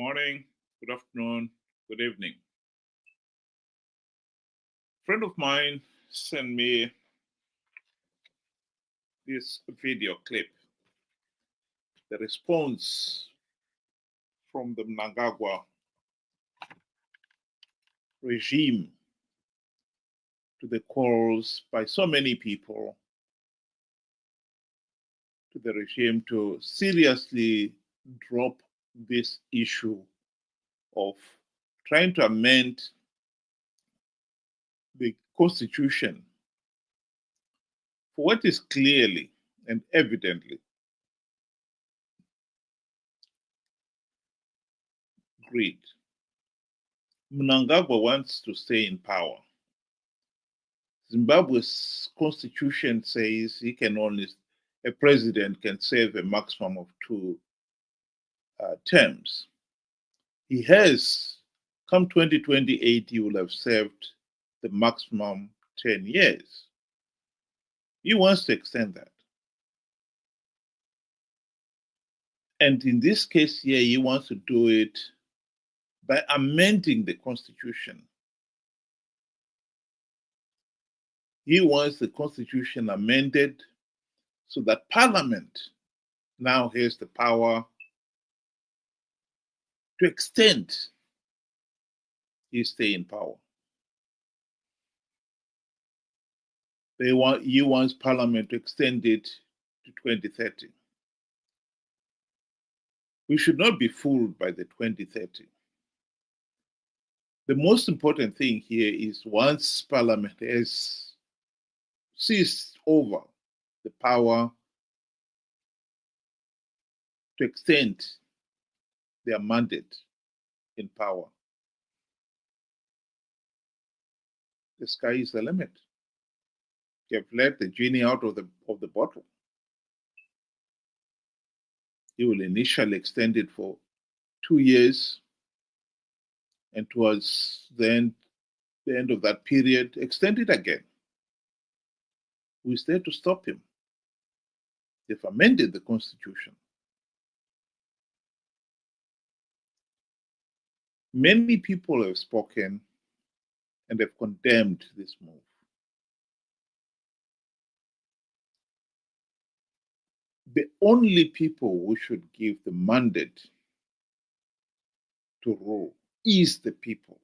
morning, good afternoon, good evening. A friend of mine sent me this video clip, the response from the Mnangagwa regime to the calls by so many people to the regime to seriously drop this issue of trying to amend the constitution for what is clearly and evidently greed. Mnangagwa wants to stay in power. Zimbabwe's constitution says a president can serve a maximum of 2 terms. He has, come 2028, he will have served the maximum 10 years. He wants to extend that. And in this case here, he wants to do it by amending the constitution. He wants the constitution amended so that Parliament now has the power to extend his stay in power. He wants Parliament to extend it to 2030. We should not be fooled by the 2030. The most important thing here is once Parliament has seized over the power to extend their mandate in power, the sky is the limit. You have let the genie out of the bottle. You will initially extend it for 2 years, and towards the end of that period, extend it again. Who's there to stop him? They've amended the constitution. Many people have spoken and have condemned this move. The only people who should give the mandate to rule is the people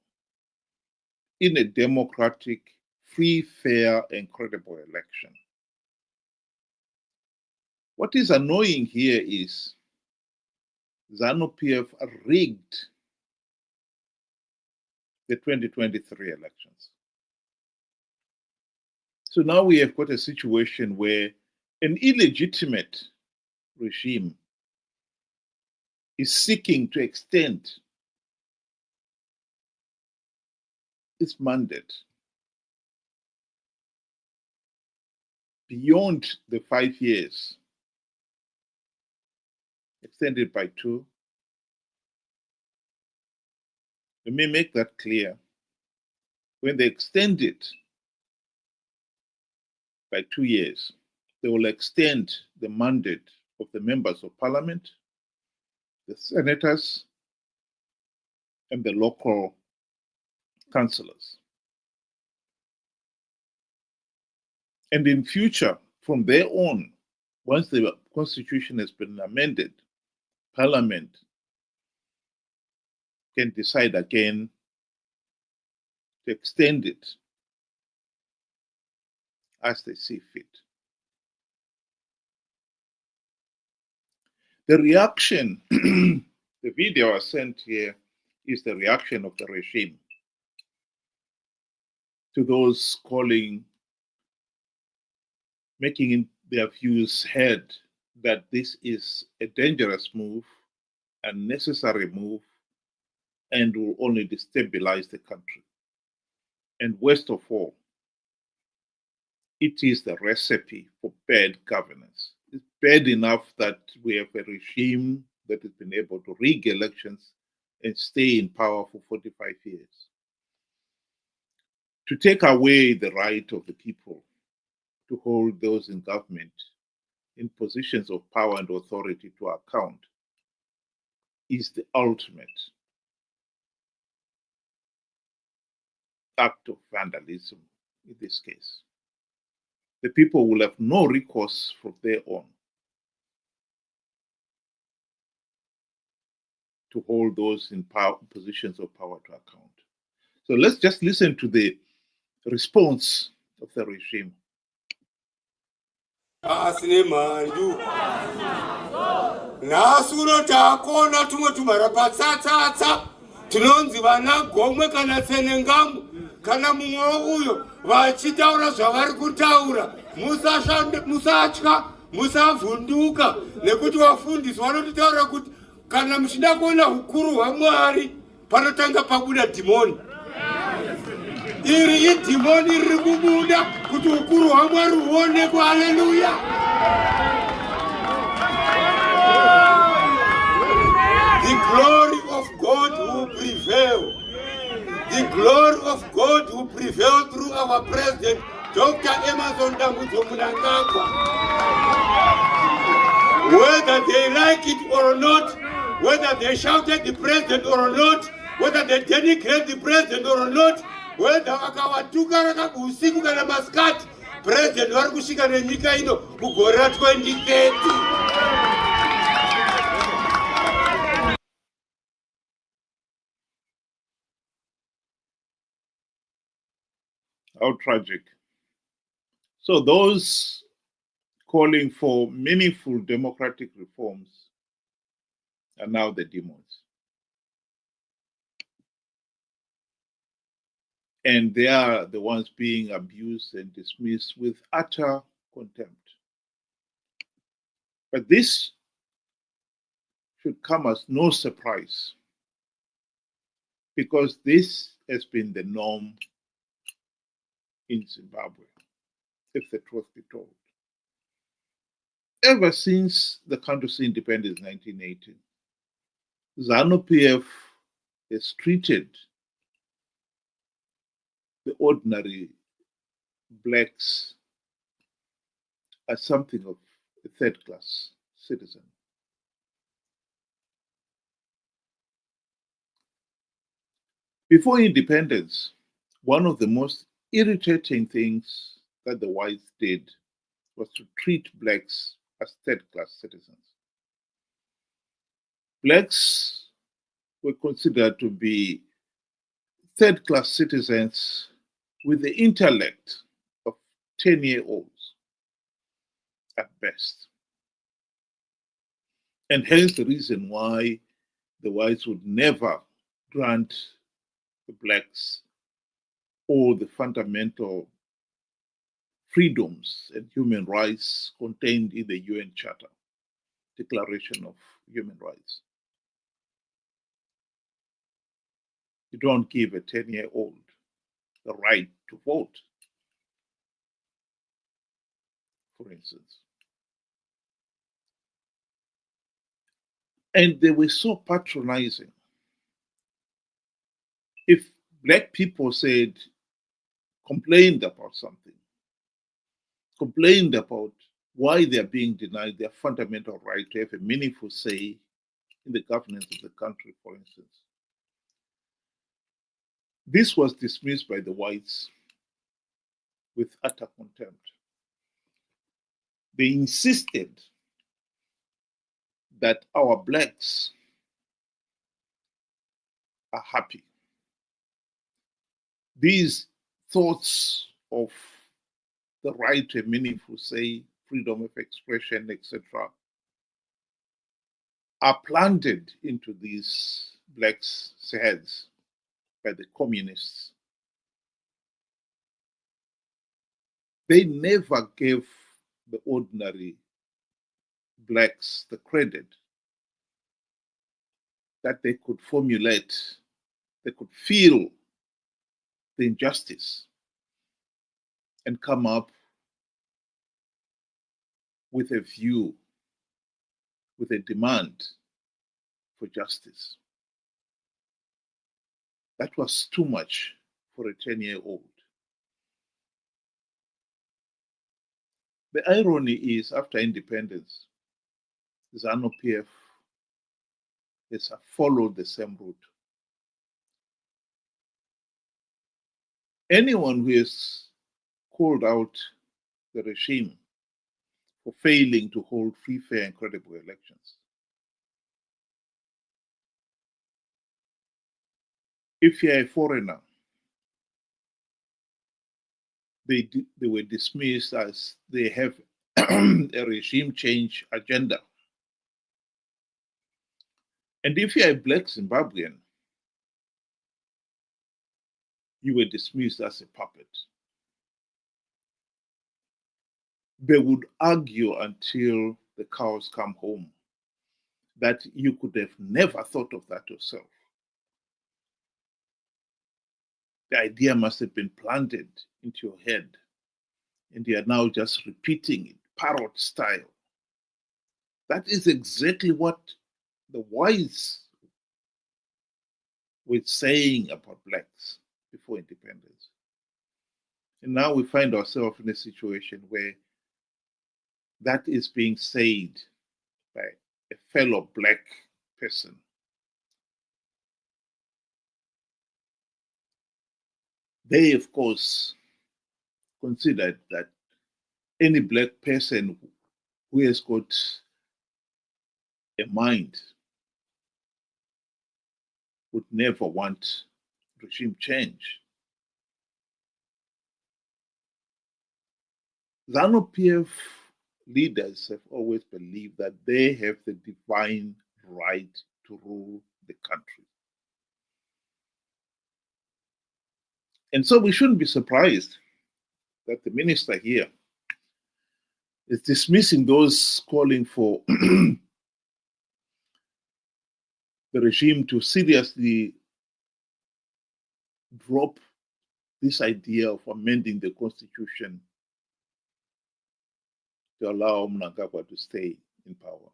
in a democratic, free, fair, and credible election. What is annoying here is Zanu PF rigged the 2023 elections. So now we have got a situation where an illegitimate regime is seeking to extend its mandate beyond the 5 years, extended by 2. Let me make that clear. When they extend it by 2 years, they will extend the mandate of the members of parliament, the senators, and the local councillors. And in future, from there on, once the constitution has been amended, Parliament can decide again to extend it as they see fit. The reaction, the video I sent here is the reaction of the regime to those making their views heard that this is a dangerous move, a necessary move, and will only destabilize the country. And worst of all, it is the recipe for bad governance. It's bad enough that we have a regime that has been able to rig elections and stay in power for 45 years. To take away the right of the people to hold those in government in positions of power and authority to account is the ultimate act of vandalism in this case. The people will have no recourse from their own to hold those in power, positions of power to account. So let's just listen to the response of the regime. Nasuno takona tumwe tumara patsatsatsa tinonzi vana gomwe kana tsenengamu kana mumwe uyo vachitaura zvavari kutaura musatya musavhunduka nekuti vafundisi vanototaura kuti kana muchida kuona ukuru hwaMwari panotanga pabuda dhimoni. Iri idhimoni riri kubuda kuti ukuru hwaMwari huonekwe. Haleluya. The glory of God will prevail. The glory of God will prevail through our president, Dr. Mnangagwa. Whether they like it or not, whether they shouted the president or not, whether they denigrate the president or not, whether akawatuka usiku kana maskati, president vari kusvika nenyika ino kugore ra 2030. How tragic. So those calling for meaningful democratic reforms are now the demons. And they are the ones being abused and dismissed with utter contempt. But this should come as no surprise, because this has been the norm in Zimbabwe, if the truth be told. Ever since the country's independence in 1980, Zanu PF has treated the ordinary blacks as something of a third-class citizen. Before independence, one of the most irritating things that the whites did was to treat blacks as third-class citizens. Blacks were considered to be third-class citizens with the intellect of 10-year-olds at best. And hence the reason why the whites would never grant the blacks all the fundamental freedoms and human rights contained in the UN Charter, Declaration of Human Rights. You don't give a 10-year-old the right to vote, for instance. And they were so patronizing. If black people complained about something, complained about why they are being denied their fundamental right to have a meaningful say in the governance of the country, for instance, this was dismissed by the whites with utter contempt. They insisted that our blacks are happy. These thoughts of the right to a meaningful say, freedom of expression, etc., are planted into these blacks' heads by the communists. They never gave the ordinary blacks the credit that they could formulate, they could feel the injustice and come up with a view, with a demand for justice. That was too much for a 10-year-old. The irony is, after independence, Zanu PF has followed the same route. Anyone who has called out the regime for failing to hold free, fair, and credible elections, if you're a foreigner, they were dismissed as they have a regime change agenda. And if you're a black Zimbabwean, you were dismissed as a puppet. They would argue until the cows come home that you could have never thought of that yourself. The idea must have been planted into your head, and you are now just repeating it, parrot style. That is exactly what the wise were saying about blacks before independence. And now we find ourselves in a situation where that is being said by a fellow black person. They, of course, considered that any black person who has got a mind would never want regime change. Zanu PF leaders have always believed that they have the divine right to rule the country. And so we shouldn't be surprised that the minister here is dismissing those calling for the regime to seriously drop this idea of amending the constitution to allow Mnangagwa to stay in power.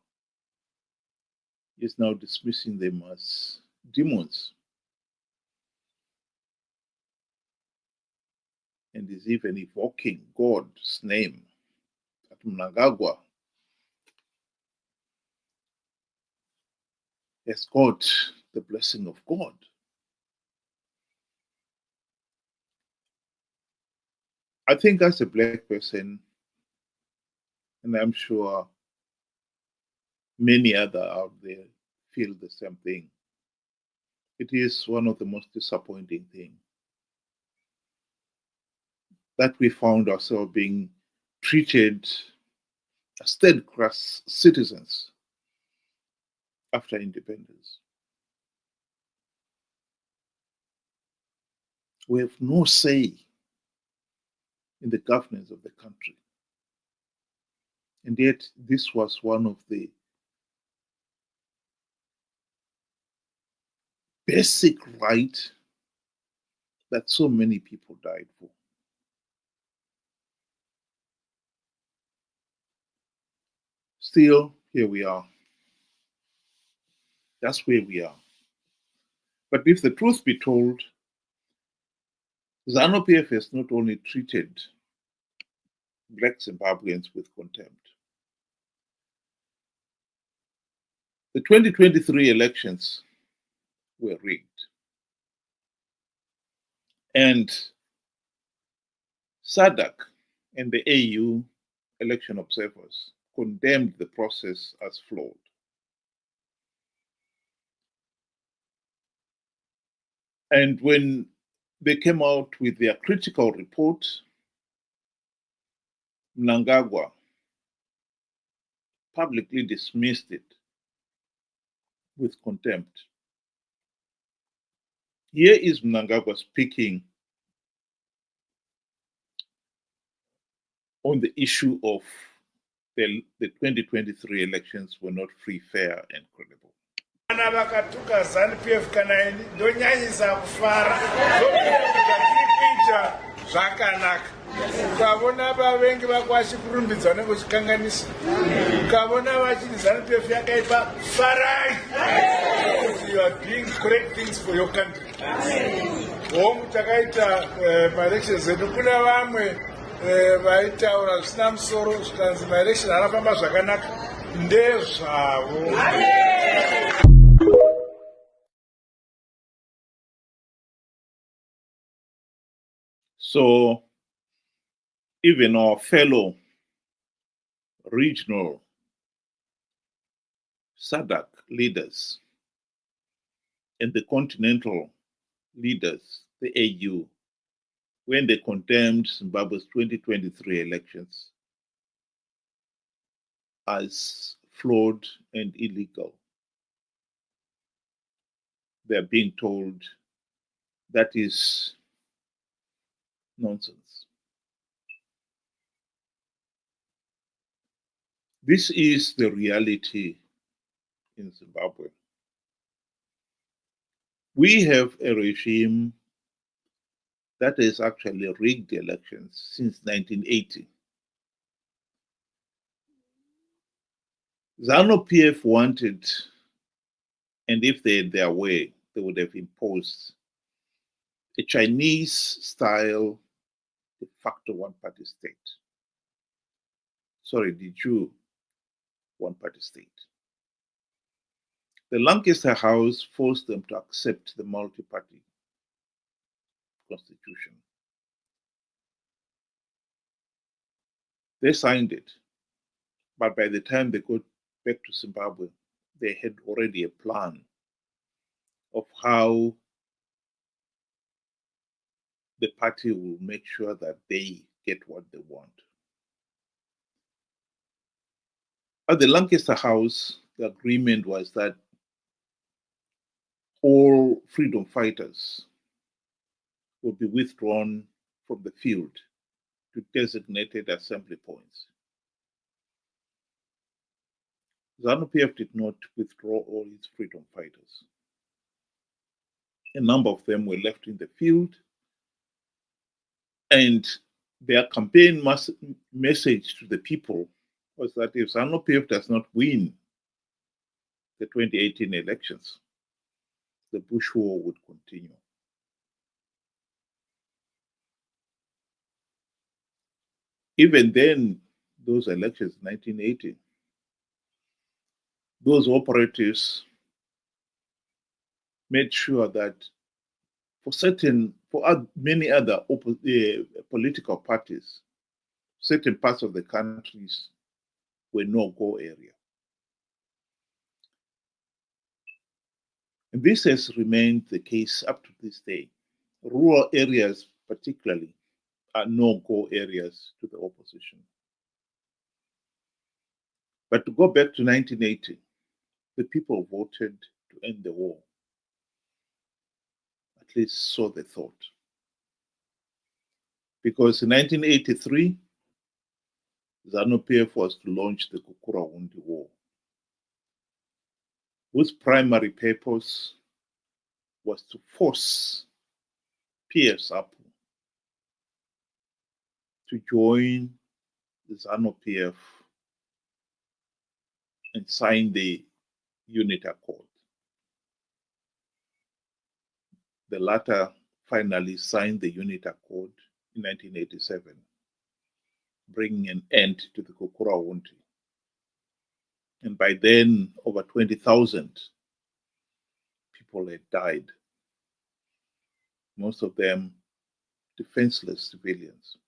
He's now dismissing them as demons. And is even evoking God's name at Mnangagwa has got the blessing of God. I think as a black person, and I'm sure many others out there feel the same thing, it is one of the most disappointing things that we found ourselves being treated as third-class citizens after independence. We have no say in the governance of the country. And yet, this was one of the basic rights that so many people died for. Still, here we are. That's where we are. But if the truth be told, Zanu PF has not only treated black Zimbabweans with contempt. The 2023 elections were rigged. And SADC and the AU election observers condemned the process as flawed. And when they came out with their critical report, Mnangagwa publicly dismissed it with contempt. Here is Mnangagwa speaking on the issue of the 2023 elections were not free, fair, and credible. Vakatuka Zanu PF kana ndonyanyisa kufara zvakanaka ukavona vavengi vakwasi kurumbidza nekuchikanganisa ukavona vachiti Zanu PF yakaipa farai. You are doing correct things for your country. Homu takaita maelections edu kuna vamwe vaitaura zvisina musoro zvikanzi maelection anofamba zvakanaka ndezvavo. So even our fellow regional SADC leaders and the continental leaders, the AU, when they condemned Zimbabwe's 2023 elections as flawed and illegal, they're being told that is nonsense. This is the reality in Zimbabwe. We have a regime that has actually rigged the elections since 1980. Zanu PF wanted, and if they had their way, they would have imposed a Chinese-style de facto one-party state. Sorry, de jure one-party state. The Lancaster House forced them to accept the multi-party constitution. They signed it, but by the time they got back to Zimbabwe, they had already a plan of how the party will make sure that they get what they want. At the Lancaster House, the agreement was that all freedom fighters would be withdrawn from the field to designated assembly points. Zanu PF did not withdraw all its freedom fighters. A number of them were left in the field, and their campaign message to the people was that if Zanu PF does not win the 2018 elections, the Bush War would continue. Even then, those elections, 1980, those operatives made sure that for many other political parties, certain parts of the countries were no-go area. And this has remained the case up to this day. Rural areas, particularly, are no-go areas to the opposition. But to go back to 1980, the people voted to end the war. At least so they thought. Because in 1983, Zanu PF was to launch the Kukura-Wundi War, whose primary purpose was to force PF to join the Zanu PF and sign the Unit Accord. The latter finally signed the Unit Accord in 1987, bringing an end to the Kukura-Wundi. And by then, over 20,000 people had died, most of them defenseless civilians.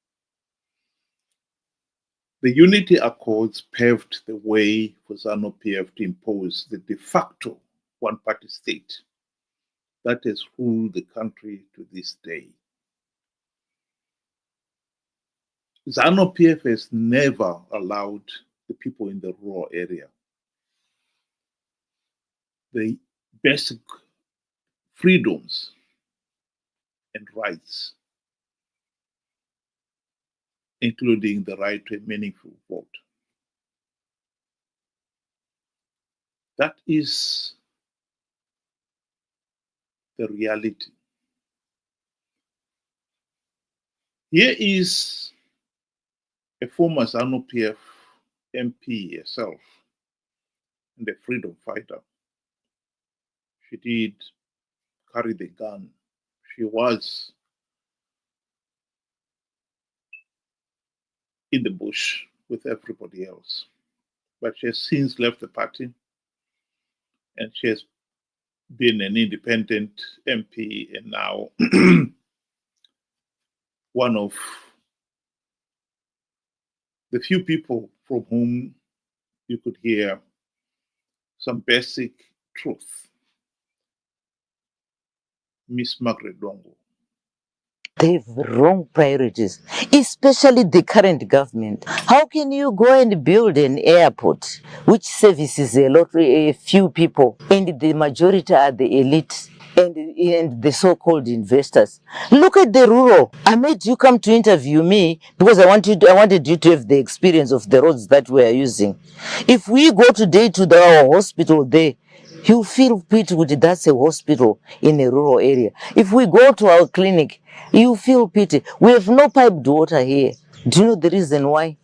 The Unity Accords paved the way for Zanu PF to impose the de facto one-party state that has ruled the country to this day. Zanu PF has never allowed the people in the rural area the basic freedoms and rights, including the right to a meaningful vote. That is the reality. Here is a former Zanu PF MP herself and a freedom fighter. She did carry the gun. She was in the bush with everybody else. But she has since left the party, and she has been an independent MP and now one of the few people from whom you could hear some basic truth. Miss Margaret Longo. They have wrong priorities, especially the current government. How can you go and build an airport which services a few people, and the majority are the elite and the so-called investors? Look at the rural. I made you come to interview me because I wanted you to have the experience of the roads that we are using. If we go today to our hospital there, you feel pity with that's a hospital in a rural area. If we go to our clinic, you feel pity. We have no piped water here. Do you know the reason why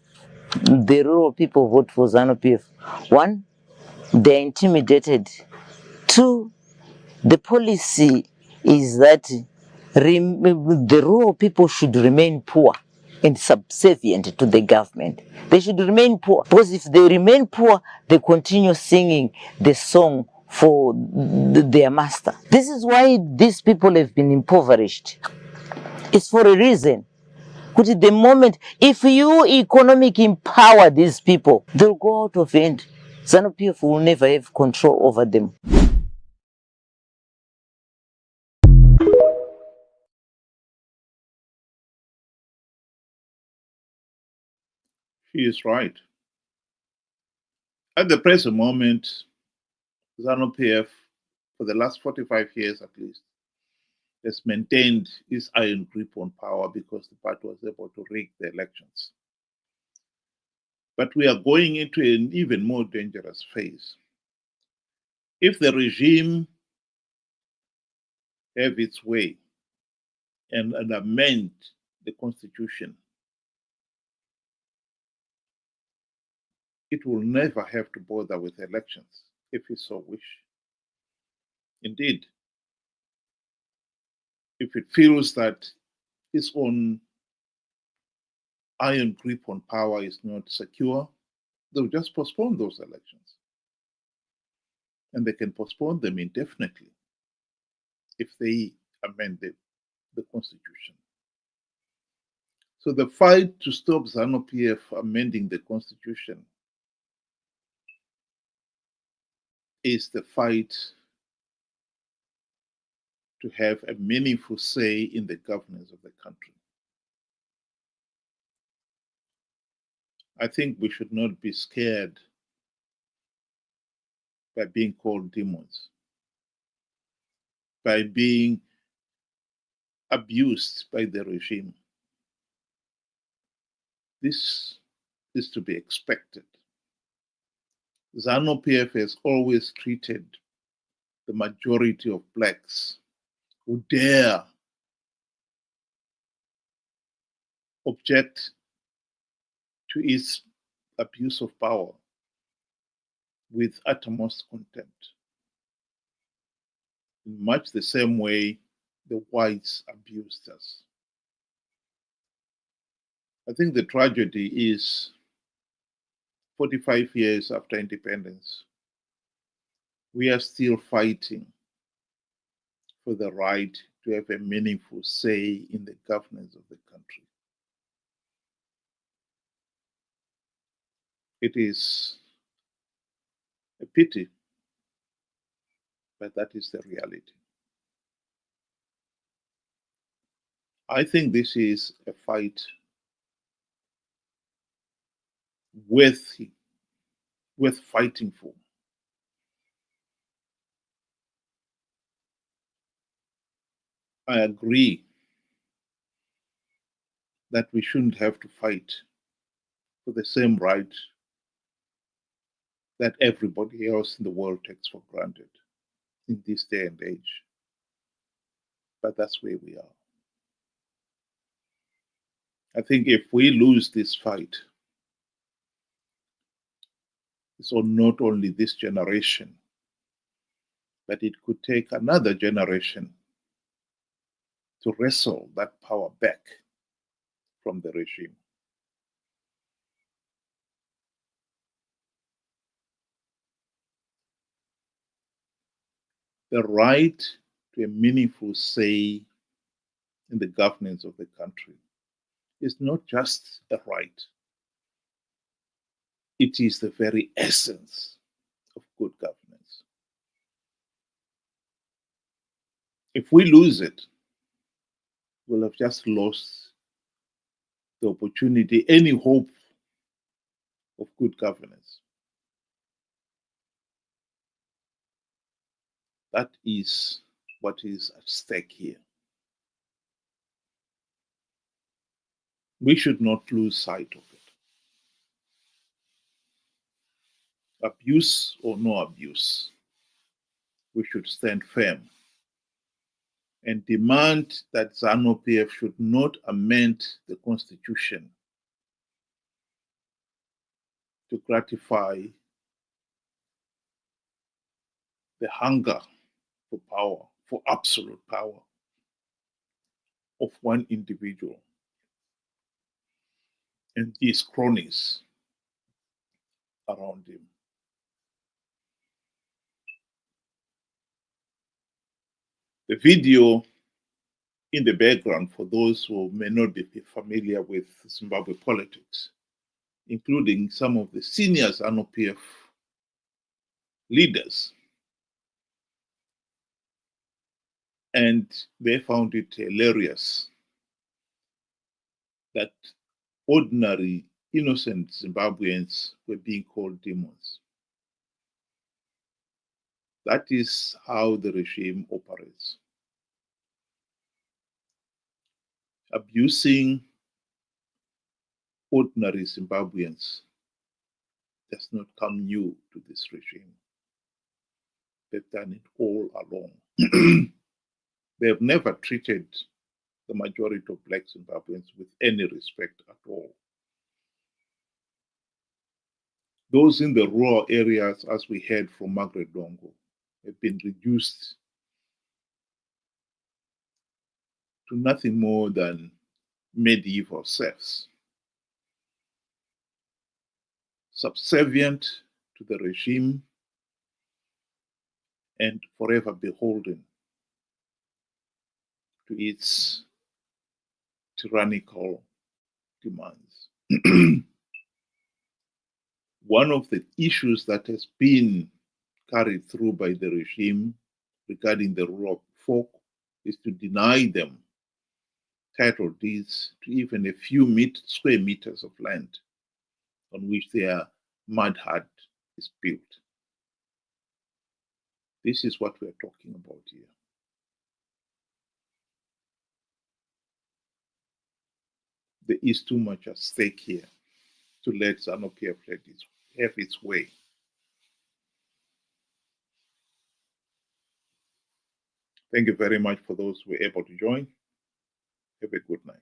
the rural people vote for Zanu PF? One, they're intimidated. Two, the policy is that the rural people should remain poor and subservient to the government. They should remain poor, because if they remain poor, they continue singing the song for their master. This is why these people have been impoverished. It's for a reason. Because at the moment, if you economic empower these people, they'll go out of hand. Zanu PF will never have control over them. She is right. At the present moment, Zanu PF, for the last 45 years at least, has maintained its iron grip on power because the party was able to rig the elections. But we are going into an even more dangerous phase. If the regime have its way and amend the constitution, it will never have to bother with elections if it so wish. Indeed, if it feels that its own iron grip on power is not secure, they'll just postpone those elections. And they can postpone them indefinitely if they amend the constitution. So the fight to stop Zanu PF amending the constitution is the fight to have a meaningful say in the governance of the country. I think we should not be scared by being called demons, by being abused by the regime. This is to be expected. Zanu PF has always treated the majority of blacks who dare object to its abuse of power with uttermost contempt, in much the same way the whites abused us. I think the tragedy is 45 years after independence, we are still fighting for the right to have a meaningful say in the governance of the country. It is a pity, but that is the reality. I think this is a fight worth fighting for. I agree that we shouldn't have to fight for the same right that everybody else in the world takes for granted in this day and age. But that's where we are. I think if we lose this fight, it's not only this generation, but it could take another generation to wrestle that power back from the regime. The right to a meaningful say in the governance of the country is not just a right. It is the very essence of good governance. If we lose it, we'll have just lost the opportunity, any hope of good governance. That is what is at stake here. We should not lose sight of it. Abuse or no abuse, we should stand firm and demand that Zanu PF should not amend the Constitution to gratify the hunger for power, for absolute power of one individual and his cronies around him. The video in the background, for those who may not be familiar with Zimbabwe politics, including some of the senior Zanu PF leaders, and they found it hilarious that ordinary, innocent Zimbabweans were being called demons. That is how the regime operates. Abusing ordinary Zimbabweans does not come new to this regime. They've done it all along. They have never treated the majority of Black Zimbabweans with any respect at all. Those in the rural areas, as we heard from Margaret Dongo, have been reduced to nothing more than medieval serfs, subservient to the regime and forever beholden to its tyrannical demands. One of the issues that has been carried through by the regime regarding the rural folk is to deny them title deeds to even a few square meters of land on which their mud hut is built. This is what we're talking about here. There is too much at stake here to let Zanu PF have its way. Thank you very much for those who were able to join. Have a good night.